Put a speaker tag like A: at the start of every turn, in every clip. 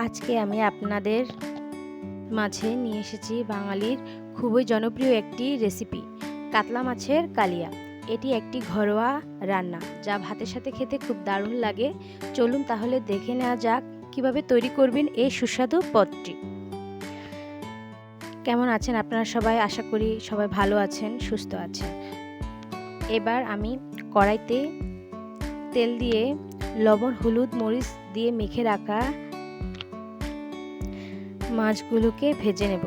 A: আজকে আমি আপনাদের মাঝে নিয়ে এসেছি বাঙালির খুবই জনপ্রিয় একটি রেসিপি, কাতলা মাছের কালিয়া। এটি একটি ঘরোয়া রান্না যা ভাতের সাথে খেতে খুব দারুণ লাগে। চলুন তাহলে দেখে নেওয়া যাক কিভাবে তৈরি করবেন এই সুস্বাদু পদটি। কেমন আছেন আপনারা সবাই? আশা করি সবাই ভালো আছেন, সুস্থ আছেন। এবার আমি কড়াইতে তেল দিয়ে লবণ, হলুদ, মরিচ দিয়ে মেখে রাখা মাছগুলোকে ভেজে নেব।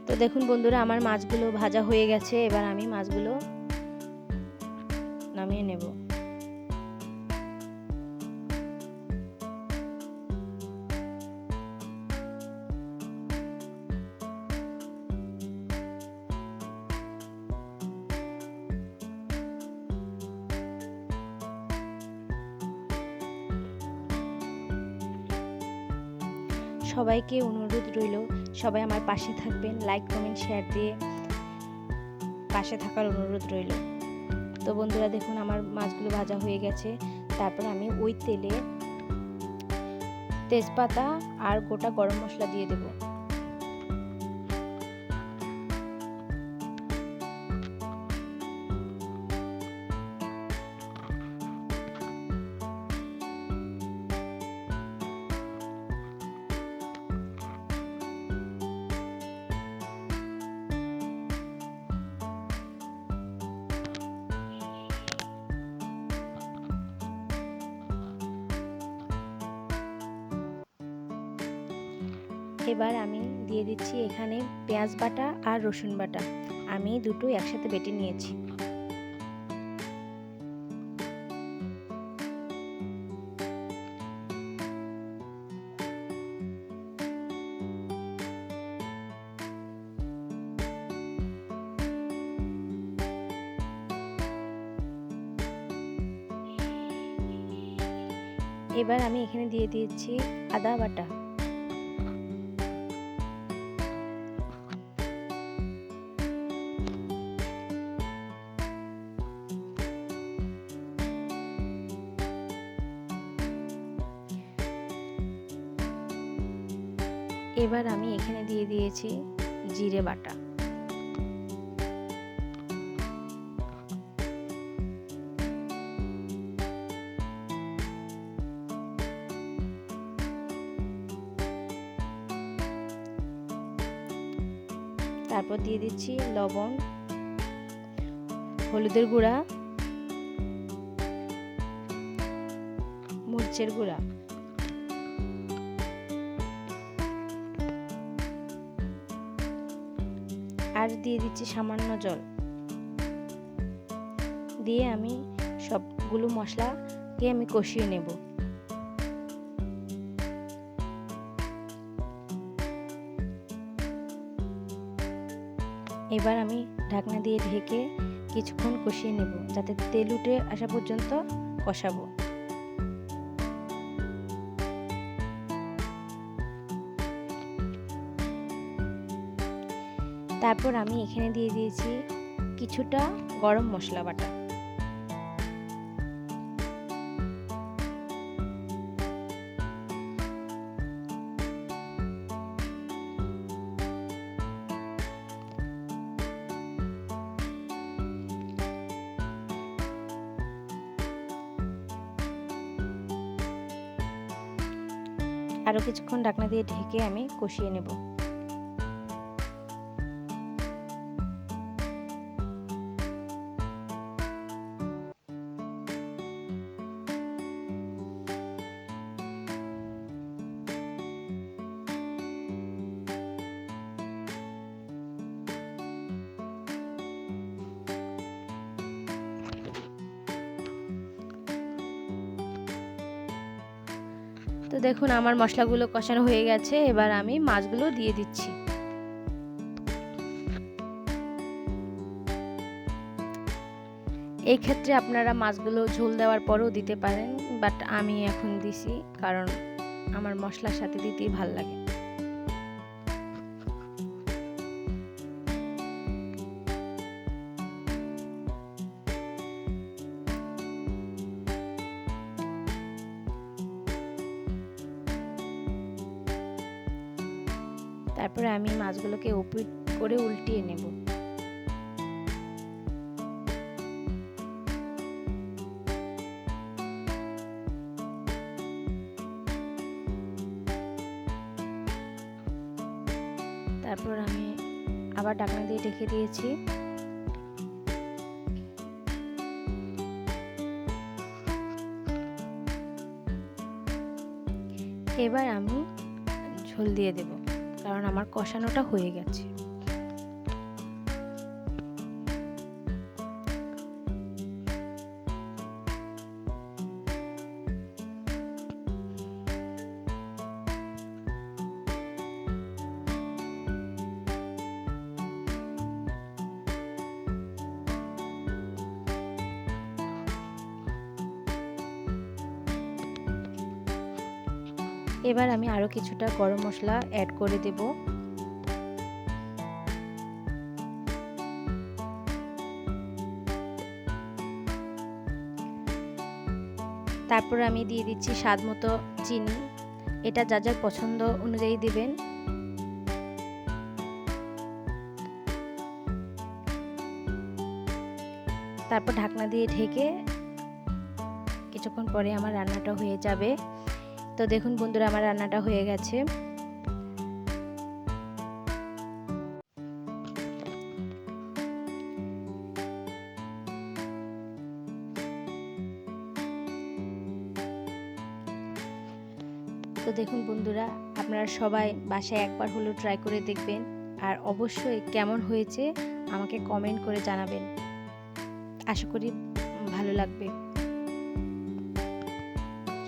A: তো দেখুন বন্ধুরা, আমার মাছগুলো ভাজা হয়ে গেছে। এবার আমি মাছগুলো নামিয়ে নেব। সবাইকে অনুরোধ রইল, সবাই আমার পাশে থাকবেন, লাইক, কমেন্ট, শেয়ার দিয়ে পাশে থাকার অনুরোধ রইল। তো বন্ধুরা দেখুন, আমার মাছগুলো ভাজা হয়ে গেছে। তারপর আমি ওই তেলে তেজপাতা আর গোটা গরম মশলা দিয়ে দেব। এবার আমি দিয়ে দিচ্ছি এখানে পেঁয়াজ বাটা আর রসুন বাটা। আমি দুটো একসাথে বেটে নিয়েছি। এবার আমি এখানে দিয়ে দিয়েছি আদা বাটা। এবার আমি এখানে দিয়ে দিয়েছি জিরে বাটা। তারপর দিয়ে দিচ্ছি লবণ, হলুদের গুঁড়া, মরিচের গুঁড়া। আর দিয়ে দিচ্ছি সামান্য জল। দিয়ে আমি সবগুলো মশলাকে আমি কষিয়ে নেব। এবার আমি ঢাকনা দিয়ে ঢেকে কিছুক্ষণ কষিয়ে নেব, যাতে তেল উঠে আসা পর্যন্ত কষাবো। তারপর আমি এখানে দিয়ে দিয়েছি কিছুটা গরম মশলা বাটা। আরও কিছুক্ষণ ঢাকনা দিয়ে ঢেকে আমি কষিয়ে নেব। তো দেখুন আমার মশলাগুলো কষানো হয়ে গেছে, এবার আমি মাছগুলো দিয়ে দিচ্ছি। এই ক্ষেত্রে আপনারা মাছগুলো ঝোল দেওয়ার পরেও দিতে পারেন, বাট আমি এখন দিছি কারণ আমার মশলার সাথে দিতেই ভাল লাগে। তারপরে আমি মাছগুলোকে ওপিট করে উল্টিয়ে নেব। তারপর আমি আবার ঢাকনা দিয়ে ঢেকে দিয়েছি। এবার আমি ঝোল দিয়ে দেব, কারণ আমার কষানোটা হয়ে গেছে। এবার আমি আরো কিছুটা গরম মশলা অ্যাড করে দেব। তারপর আমি দিয়ে দিচ্ছি স্বাদ মতো চিনি, এটা যার যার পছন্দ অনুযায়ী দিবেন। তারপর ঢাকনা দিয়ে ঢেকে কিছুক্ষণ পরে আমার রান্নাটা হয়ে যাবে। তো দেখুন বন্ধুরা, আমার রান্নাটা হয়ে গেছে। তো দেখুন বন্ধুরা, আপনারা সবাই বাসায় একবার হলেও ট্রাই করে দেখবেন, আর অবশ্যই কেমন হয়েছে আমাকে কমেন্ট করে জানাবেন। আশা করি ভালো লাগবে।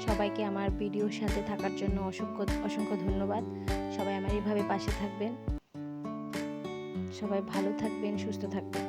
A: সবাইকে আমার ভিডিওর সাথে থাকার জন্য অসংখ্য অসংখ্য ধন্যবাদ। সবাই আমার এইভাবে পাশে থাকবেন। সবাই ভালো থাকবেন, সুস্থ থাকবেন।